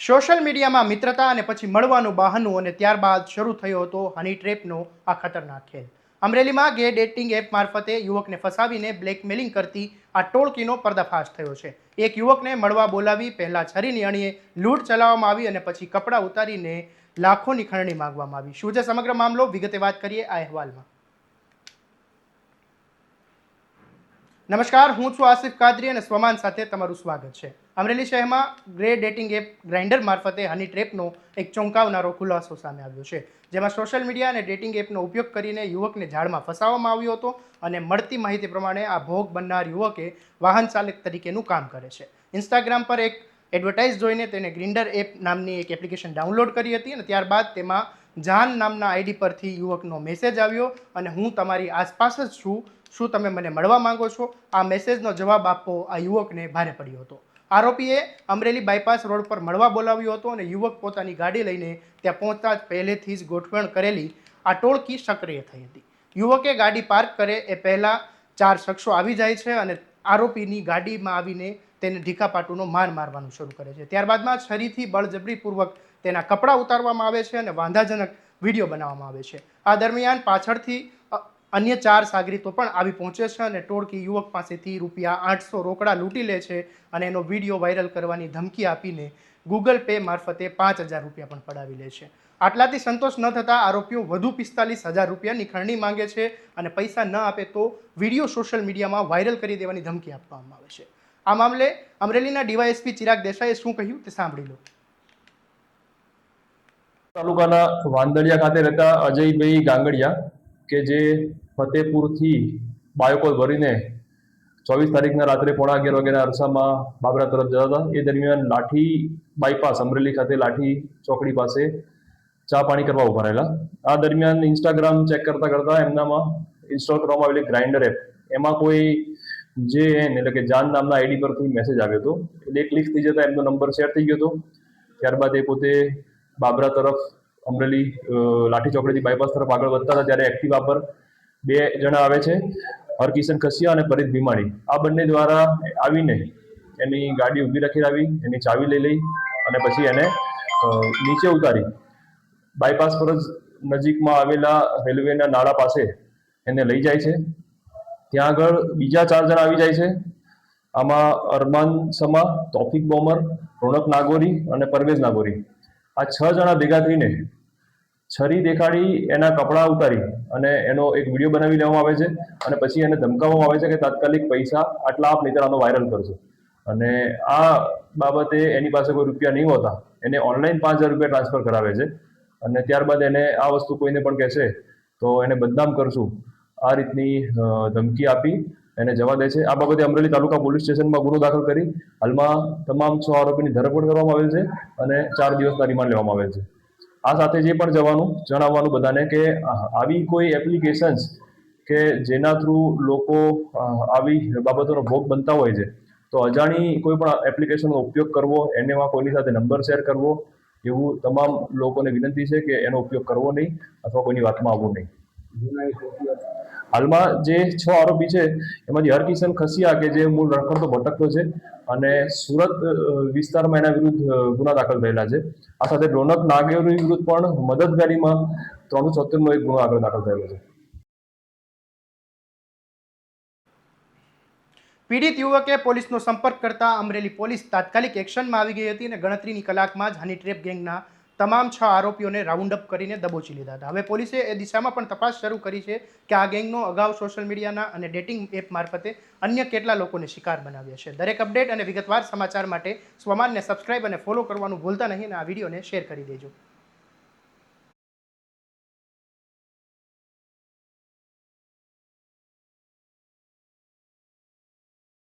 Social મીડિયામાં મિત્રતા અને પછી મળવાનું બહાનું અને ત્યારબાદ શરૂ થયો હતો હની ટ્રેપનો આ ખતરનાક ખેલ. અમરેલીમાં ગે ડેટિંગ એપ મારફતે યુવકને ફસાવીને બ્લેકમેલિંગ કરતી આ ટોળકીનો પર્દાફાશ થયો છે. એક યુવકને મળવા બોલાવી પહેલા છરીની અણીએ લૂંટ ચલાવવામાં આવી અને પછી કપડાં ઉતારીને લાખોની ખંડણી માંગવામાં આવી. શું છે સમગ્ર મામલો, વિગતે વાત કરીએ આ અહેવાલમાં. નમસ્કાર, હું છું આસિફ કાદરી અને સ્વમાન સાથે તમારું સ્વાગત છે. અમરેલી શહેરમાં ગ્રે ડેટિંગ એપ ગ્રાઇન્ડર મારફતે હની ટ્રેપનો એક ચોંકાવનારો ખુલાસો સામે આવ્યો છે, જેમાં સોશિયલ મીડિયા અને ડેટિંગ એપનો ઉપયોગ કરીને યુવકને જાળમાં ફસાવવામાં આવ્યો હતો અને મળતી માહિતી પ્રમાણે આ ભોગ બનનાર યુવકે વાહન ચાલક તરીકેનું કામ કરે છે. ઇન્સ્ટાગ્રામ પર એક એડવર્ટાઇઝ જોઈને તેને ગ્રાઇન્ડર એપ નામની એક એપ્લિકેશન ડાઉનલોડ કરી હતી અને ત્યારબાદ તેમાં જાન નામના આઈડી પરથી યુવકનો મેસેજ આવ્યો અને હું તમારી આસપાસ જ છું, શું તમે મને મળવા માંગો છો? આ મેસેજનો જવાબ આપવો આ યુવકને ભારે પડ્યો હતો. આરોપીએ અમરેલી બાયપાસ રોડ પર મળવા બોલાવ્યો હતો અને યુવક પોતાની ગાડી લઈને ત્યાં પહોંચતા જ પહેલેથી જ ગોઠવણ કરેલી આ ટોળકી સક્રિય થઈ હતી. યુવકે ગાડી પાર્ક કરે એ પહેલાં 4 શખ્સો આવી જાય છે અને આરોપીની ગાડીમાં આવીને તેને ઢીકાપાટુનો માર મારવાનું શરૂ કરે છે. ત્યારબાદમાં છરીથી બળજબરીપૂર્વક તેના કપડાં ઉતારવામાં આવે છે અને વાંધાજનક વિડીયો બનાવવામાં આવે છે. આ દરમિયાન પાછળથી અન્ય 4 સાગરીતો પણ આવી પહોંચે છે અને ટોળકી યુવક પાસેથી ₹800 રોકડા લૂંટી લે છે અને એનો વિડીયો વાયરલ કરવાની ધમકી આપીને ગૂગલ પે મારફતે ₹5000 પણ પડાવી લે છે. આટલાથી સંતોષ ન થતાં આરોપીઓ વધુ ₹45000ની ખંડણી માંગે છે અને પૈસા ન આપે તો વિડીયો સોશિયલ મીડિયામાં વાયરલ કરી દેવાની ધમકી આપવામાં આવે છે. આ મામલે અમરેલીના ડીવાયએસપી ચિરાગ દેસાઈએ શું કહ્યું તે સાંભળી લો. તાલુકાના વાંદડિયા ખાતે રહેતા અજયભાઈ ગાંગડિયા કે જે ફતેપુરથી બાયોકોલ ભરીને 24 તારીખના રાત્રે 11:15 વાગ્યાના અરસામાં બાબરા તરફ જતા હતા. એ દરમિયાન લાઠી બાયપાસ અમરેલી ખાતે લાઠી ચોકડી પાસે ચા પાણી કરવા ઉભા રહેલા. આ દરમિયાન ઇન્સ્ટાગ્રામ ચેક કરતા એમનામાં ઇન્સ્ટોલ કરવામાં આવેલી ગ્રાઇન્ડર એપ એમાં કોઈ એટલે કે જાન નામના આઈડી પરથી મેસેજ આવ્યો હતો. એટલે ક્લિક થઈ જતા એમનો નંબર શેર થઈ ગયો હતો. ત્યારબાદ એ પોતે બાબરા તરફ અમરેલી લાઠી ચોકડીથી બાયપાસ તરફ આગળ વધતા હતા ત્યારે એક્ટિવા પર 2 જણા આવે છે, હરકિશન ખસિયા અને પરીત ભીમાણી. આ બંને દ્વારા આવીને એની ગાડી ઊભી રાખી આવી, એની ચાવી લઈ અને પછી એને નીચે ઉતારી બાયપાસ પર જ નજીકમાં આવેલા રેલવેના નાળા પાસે એને લઈ જાય છે. ત્યાં આગળ બીજા 4 જણા આવી જાય છે. આમાં અરમાન સમા, તોફિક બોમર, રોનક નાગોરી અને પરવેઝ નાગોરી. આ 6 જણા ભેગા થઈને છરી દેખાડી એના કપડાં ઉતારી અને એનો એક વિડીયો બનાવી લેવામાં આવે છે અને પછી એને ધમકાવવામાં આવે છે કે તાત્કાલિક પૈસા આટલા આપ નહીં તો આનો વાયરલ કરજો. અને આ બાબતે એની પાસે કોઈ રૂપિયા નહીં હોતા એને ઓનલાઈન ₹5000 ટ્રાન્સફર કરાવે છે અને ત્યારબાદ એને આ વસ્તુ કોઈને પણ કહેશે તો એને બદનામ કરશું, આ રીતની ધમકી આપી એને જવા દે છે. આ બાબતે અમરેલી તાલુકા પોલીસ સ્ટેશનમાં ગુનો દાખલ કરી હાલમાં તમામ 6 આરોપીની ધરપકડ કરવામાં આવેલ છે અને 4 દિવસના રિમાન્ડ લેવામાં આવેલ છે. આ સાથે જે પણ જણાવવાનું બધાને કે આવી કોઈ એપ્લિકેશન્સ કે જેના થ્રુ લોકો આવી બાબતોનો ભોગ બનતા હોય છે તો અજાણી કોઈ પણ એપ્લિકેશનનો ઉપયોગ કરવો, એમાં કોઈની સાથે નંબર શેર કરવો, એવું તમામ લોકોને વિનંતી છે કે એનો ઉપયોગ કરવો નહીં અથવા કોઈની વાતમાં આવવું નહીં. હાલમાં જે 6 આરોપી છે એમાંથી હરકિશન ખસિયા કે જે મૂળ રખડતો ભટકતો છે અને સુરત વિસ્તારમાં એના વિરુદ્ધ ગુના દાખલ થયેલા છે. આ સાથે રોનક નાગોરી વિરુદ્ધ પણ મદદગારીમાં 376નો એક ગુનો આગળ દાખલ થયેલો છે. પીડિત યુવકે પોલીસનો સંપર્ક કરતા અમરેલી પોલીસ તાત્કાલિક એક્શનમાં આવી ગઈ હતી અને ગણતરીની કલાકમાં જ હની ટ્રેપ ગેંગના તમામ 6 આરોપીઓને રાઉન્ડ અપ કરીને દબોચી લીધા હતા. હવે પોલીસે એ દિશામાં પણ તપાસ શરૂ કરી છે કે આ ગેંગનો અગાઉ સોશિયલ મીડિયાના અને ડેટિંગ એપ મારફતે અન્ય કેટલા લોકોને શિકાર બનાવ્યા છે. દરેક અપડેટ અને વિગતવાર સમાચાર માટે સ્વમાનને સબસ્ક્રાઇબ અને ફોલો કરવાનું ભૂલતા નહીં અને આ વિડીયોને શેર કરી દેજો.